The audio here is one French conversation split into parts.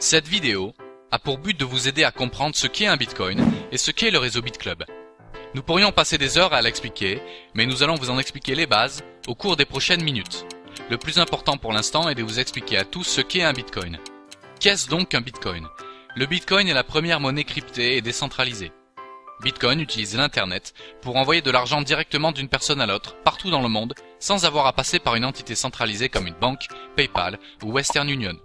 Cette vidéo a pour but de vous aider à comprendre ce qu'est un Bitcoin et ce qu'est le réseau BitClub. Nous pourrions passer des heures à l'expliquer, mais nous allons vous en expliquer les bases au cours des prochaines minutes. Le plus important pour l'instant est de vous expliquer à tous ce qu'est un Bitcoin. Qu'est-ce donc un Bitcoin? Le Bitcoin est la première monnaie cryptée et décentralisée. Bitcoin utilise l'Internet pour envoyer de l'argent directement d'une personne à l'autre, partout dans le monde, sans avoir à passer par une entité centralisée comme une banque, PayPal ou Western Union.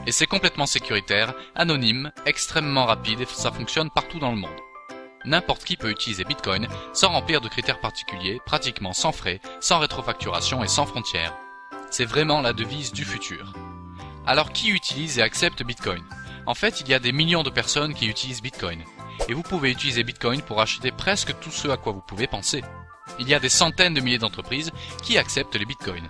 Et c'est complètement sécuritaire, anonyme, extrêmement rapide et ça fonctionne partout dans le monde. N'importe qui peut utiliser Bitcoin sans remplir de critères particuliers, pratiquement sans frais, sans rétrofacturation et sans frontières. C'est vraiment la devise du futur. Alors qui utilise et accepte Bitcoin? En fait, il y a des millions de personnes qui utilisent Bitcoin. Et vous pouvez utiliser Bitcoin pour acheter presque tout ce à quoi vous pouvez penser. Il y a des centaines de milliers d'entreprises qui acceptent les Bitcoins.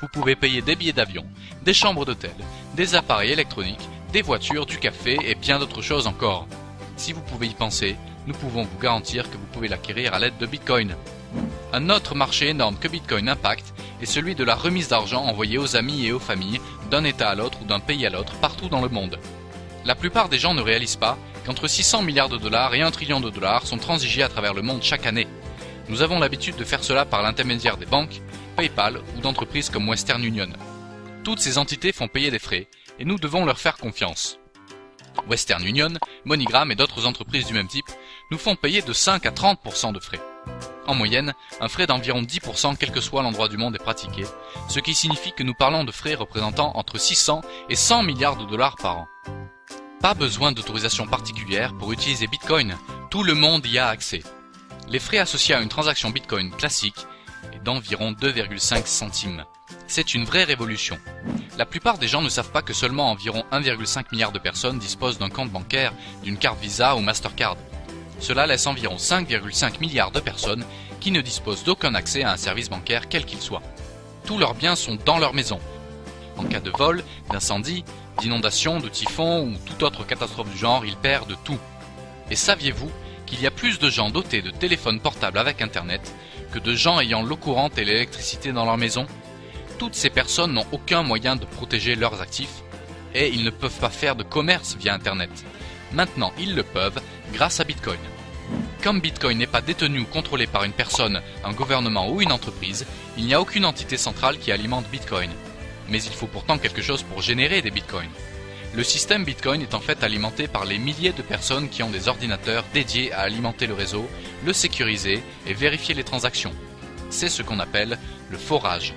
Vous pouvez payer des billets d'avion, des chambres d'hôtel, des appareils électroniques, des voitures, du café et bien d'autres choses encore. Si vous pouvez y penser, nous pouvons vous garantir que vous pouvez l'acquérir à l'aide de Bitcoin. Un autre marché énorme que Bitcoin impacte est celui de la remise d'argent envoyée aux amis et aux familles d'un État à l'autre ou d'un pays à l'autre partout dans le monde. La plupart des gens ne réalisent pas qu'entre 600 milliards de dollars et 1 trillion de dollars sont transigés à travers le monde chaque année. Nous avons l'habitude de faire cela par l'intermédiaire des banques, PayPal ou d'entreprises comme Western Union. Toutes ces entités font payer des frais et nous devons leur faire confiance. Western Union, MoneyGram et d'autres entreprises du même type nous font payer de 5 à 30% de frais. En moyenne, un frais d'environ 10% quel que soit l'endroit du monde est pratiqué, ce qui signifie que nous parlons de frais représentant entre 600 et 100 milliards de dollars par an. Pas besoin d'autorisation particulière pour utiliser Bitcoin, tout le monde y a accès. Les frais associés à une transaction Bitcoin classique est d'environ 2,5 centimes. C'est une vraie révolution. La plupart des gens ne savent pas que seulement environ 1,5 milliard de personnes disposent d'un compte bancaire, d'une carte Visa ou Mastercard. Cela laisse environ 5,5 milliards de personnes qui ne disposent d'aucun accès à un service bancaire quel qu'il soit. Tous leurs biens sont dans leur maison. En cas de vol, d'incendie, d'inondation, de typhon ou toute autre catastrophe du genre, ils perdent tout. Et saviez-vous qu'il y a plus de gens dotés de téléphones portables avec Internet que de gens ayant l'eau courante et l'électricité dans leur maison? Toutes ces personnes n'ont aucun moyen de protéger leurs actifs et ils ne peuvent pas faire de commerce via Internet. Maintenant, ils le peuvent grâce à Bitcoin. Comme Bitcoin n'est pas détenu ou contrôlé par une personne, un gouvernement ou une entreprise, il n'y a aucune entité centrale qui alimente Bitcoin. Mais il faut pourtant quelque chose pour générer des Bitcoins. Le système Bitcoin est en fait alimenté par les milliers de personnes qui ont des ordinateurs dédiés à alimenter le réseau, le sécuriser et vérifier les transactions. C'est ce qu'on appelle le forage.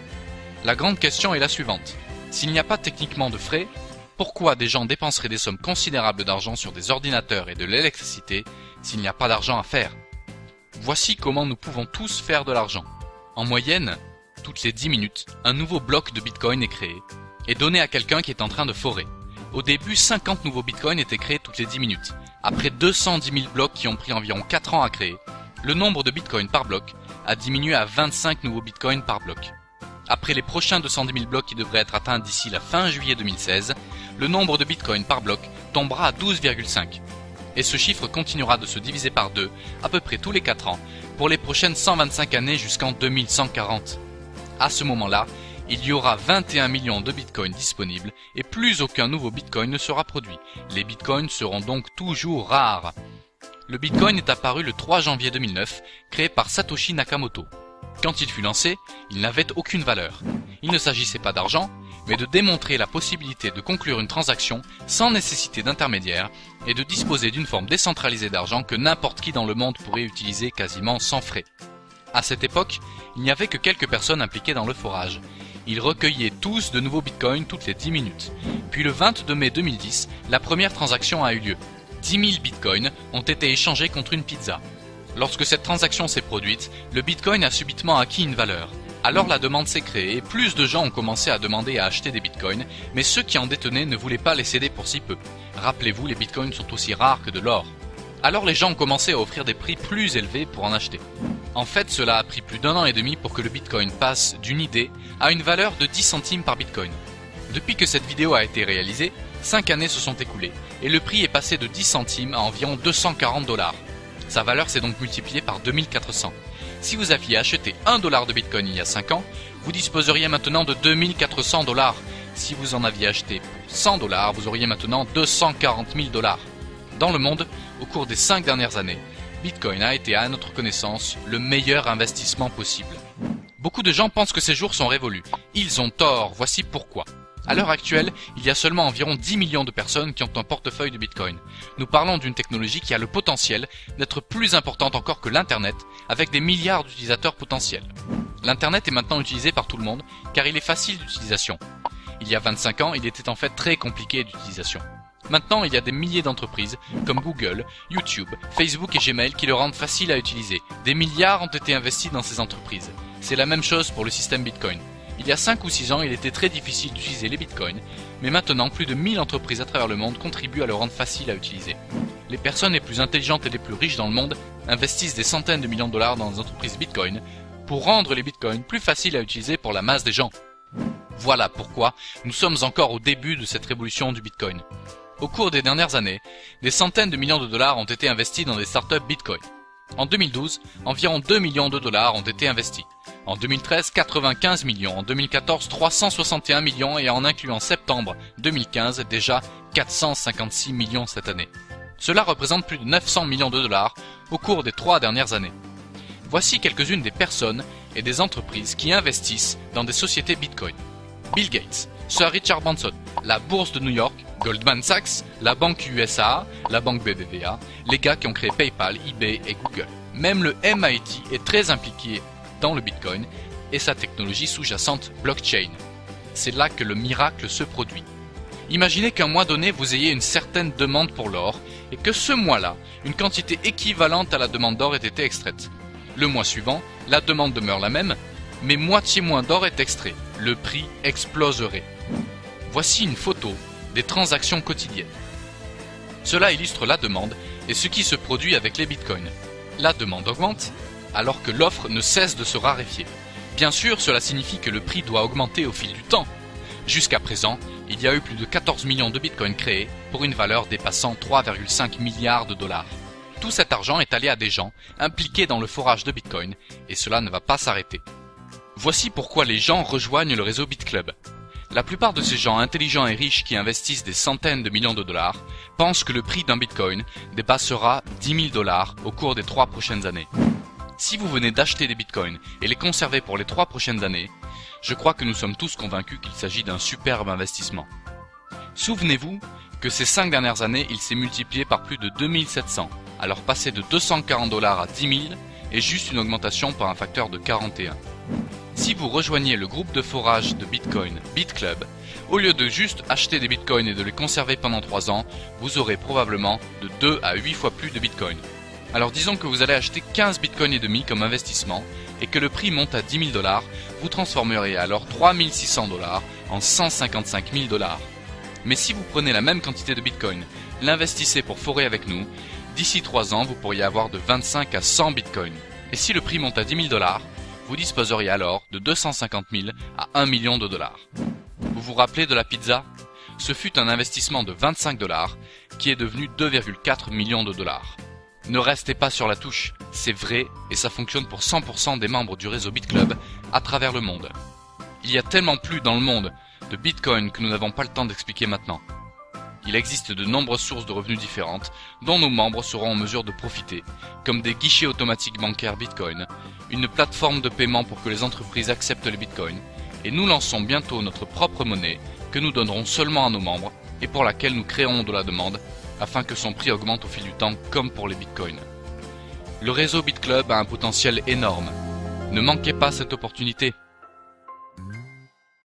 La grande question est la suivante. S'il n'y a pas techniquement de frais, pourquoi des gens dépenseraient des sommes considérables d'argent sur des ordinateurs et de l'électricité s'il n'y a pas d'argent à faire? Voici comment nous pouvons tous faire de l'argent. En moyenne, toutes les 10 minutes, un nouveau bloc de Bitcoin est créé et donné à quelqu'un qui est en train de forer. Au début, 50 nouveaux Bitcoins étaient créés toutes les 10 minutes. Après 210 000 blocs qui ont pris environ 4 ans à créer, le nombre de Bitcoins par bloc a diminué à 25 nouveaux Bitcoins par bloc. Après les prochains 210 000 blocs qui devraient être atteints d'ici la fin juillet 2016, le nombre de Bitcoins par bloc tombera à 12,5. Et ce chiffre continuera de se diviser par 2 à peu près tous les 4 ans pour les prochaines 125 années jusqu'en 2140. À ce moment-là, il y aura 21 millions de bitcoins disponibles et plus aucun nouveau bitcoin ne sera produit. Les bitcoins seront donc toujours rares. Le bitcoin est apparu le 3 janvier 2009, créé par Satoshi Nakamoto. Quand il fut lancé, il n'avait aucune valeur. Il ne s'agissait pas d'argent, mais de démontrer la possibilité de conclure une transaction sans nécessité d'intermédiaire et de disposer d'une forme décentralisée d'argent que n'importe qui dans le monde pourrait utiliser quasiment sans frais. À cette époque, il n'y avait que quelques personnes impliquées dans le forage. Ils recueillaient tous de nouveaux bitcoins toutes les 10 minutes. Puis le 22 mai 2010, la première transaction a eu lieu. 10 000 bitcoins ont été échangés contre une pizza. Lorsque cette transaction s'est produite, le bitcoin a subitement acquis une valeur. Alors la demande s'est créée et plus de gens ont commencé à demander à acheter des bitcoins, mais ceux qui en détenaient ne voulaient pas les céder pour si peu. Rappelez-vous, les bitcoins sont aussi rares que de l'or. Alors les gens ont commencé à offrir des prix plus élevés pour en acheter. En fait, cela a pris plus d'1 an et demi pour que le Bitcoin passe d'une idée à une valeur de 10 centimes par Bitcoin. Depuis que cette vidéo a été réalisée, 5 années se sont écoulées et le prix est passé de 10 centimes à environ 240 $. Sa valeur s'est donc multipliée par 2400. Si vous aviez acheté $1 de Bitcoin il y a 5 ans, vous disposeriez maintenant de 2400 $. Si vous en aviez acheté pour 100 $, vous auriez maintenant 240 000 $. Dans le monde, au cours des 5 dernières années, Bitcoin a été à notre connaissance le meilleur investissement possible. Beaucoup de gens pensent que ces jours sont révolus. Ils ont tort, voici pourquoi. À l'heure actuelle, il y a seulement environ 10 millions de personnes qui ont un portefeuille de Bitcoin. Nous parlons d'une technologie qui a le potentiel d'être plus importante encore que l'Internet, avec des milliards d'utilisateurs potentiels. L'Internet est maintenant utilisé par tout le monde, car il est facile d'utilisation. Il y a 25 ans, il était en fait très compliqué d'utilisation. Maintenant, il y a des milliers d'entreprises, comme Google, YouTube, Facebook et Gmail qui le rendent facile à utiliser. Des milliards ont été investis dans ces entreprises. C'est la même chose pour le système Bitcoin. Il y a 5 ou 6 ans, il était très difficile d'utiliser les bitcoins, mais maintenant plus de 1000 entreprises à travers le monde contribuent à le rendre facile à utiliser. Les personnes les plus intelligentes et les plus riches dans le monde investissent des centaines de millions de dollars dans les entreprises bitcoin pour rendre les bitcoins plus faciles à utiliser pour la masse des gens. Voilà pourquoi nous sommes encore au début de cette révolution du bitcoin. Au cours des dernières années, des centaines de millions de dollars ont été investis dans des startups bitcoin. En 2012, environ 2 millions de dollars ont été investis. En 2013, 95 millions. En 2014, 361 millions et en incluant septembre 2015, déjà 456 millions cette année. Cela représente plus de 900 millions de dollars au cours des 3 dernières années. Voici quelques-unes des personnes et des entreprises qui investissent dans des sociétés Bitcoin. Bill Gates, Sir Richard Branson, la bourse de New York, Goldman Sachs, la banque USA, la banque BBVA, les gars qui ont créé PayPal, eBay et Google. Même le MIT est très impliqué dans le Bitcoin et sa technologie sous-jacente blockchain. C'est là que le miracle se produit. Imaginez qu'un mois donné, vous ayez une certaine demande pour l'or et que ce mois-là, une quantité équivalente à la demande d'or ait été extraite. Le mois suivant, la demande demeure la même, mais moitié moins d'or est extrait. Le prix exploserait. Voici une photo des transactions quotidiennes. Cela illustre la demande et ce qui se produit avec les bitcoins. La demande augmente alors que l'offre ne cesse de se raréfier. Bien sûr, cela signifie que le prix doit augmenter au fil du temps. Jusqu'à présent, il y a eu plus de 14 millions de bitcoins créés pour une valeur dépassant 3,5 milliards de dollars. Tout cet argent est allé à des gens impliqués dans le forage de bitcoin et cela ne va pas s'arrêter. Voici pourquoi les gens rejoignent le réseau BitClub. La plupart de ces gens intelligents et riches qui investissent des centaines de millions de dollars pensent que le prix d'un bitcoin dépassera 10 000 dollars au cours des 3 prochaines années. Si vous venez d'acheter des bitcoins et les conserver pour les 3 prochaines années, je crois que nous sommes tous convaincus qu'il s'agit d'un superbe investissement. Souvenez-vous que ces 5 dernières années, il s'est multiplié par plus de 2700, alors passer de 240 dollars à 10 000 est juste une augmentation par un facteur de 41. Si vous rejoignez le groupe de forage de Bitcoin BitClub, au lieu de juste acheter des bitcoins et de les conserver pendant 3 ans, vous aurez probablement de 2 à 8 fois plus de bitcoins. Alors disons que vous allez acheter 15 bitcoins et demi comme investissement et que le prix monte à 10 000 dollars, vous transformerez alors 3 600 dollars en 155 000 dollars. Mais si vous prenez la même quantité de bitcoin, l'investissez pour forer avec nous, d'ici 3 ans vous pourriez avoir de 25 à 100 bitcoins. Et si le prix monte à 10 000 dollars, vous disposeriez alors de 250 000 à 1 million de dollars. Vous vous rappelez de la pizza? Ce fut un investissement de 25 dollars qui est devenu 2,4 millions de dollars. Ne restez pas sur la touche, c'est vrai et ça fonctionne pour 100% des membres du réseau BitClub à travers le monde. Il y a tellement plus dans le monde de Bitcoin que nous n'avons pas le temps d'expliquer maintenant. Il existe de nombreuses sources de revenus différentes dont nos membres seront en mesure de profiter, comme des guichets automatiques bancaires Bitcoin, une plateforme de paiement pour que les entreprises acceptent les Bitcoins, et nous lançons bientôt notre propre monnaie que nous donnerons seulement à nos membres et pour laquelle nous créerons de la demande afin que son prix augmente au fil du temps comme pour les Bitcoins. Le réseau BitClub a un potentiel énorme. Ne manquez pas cette opportunité.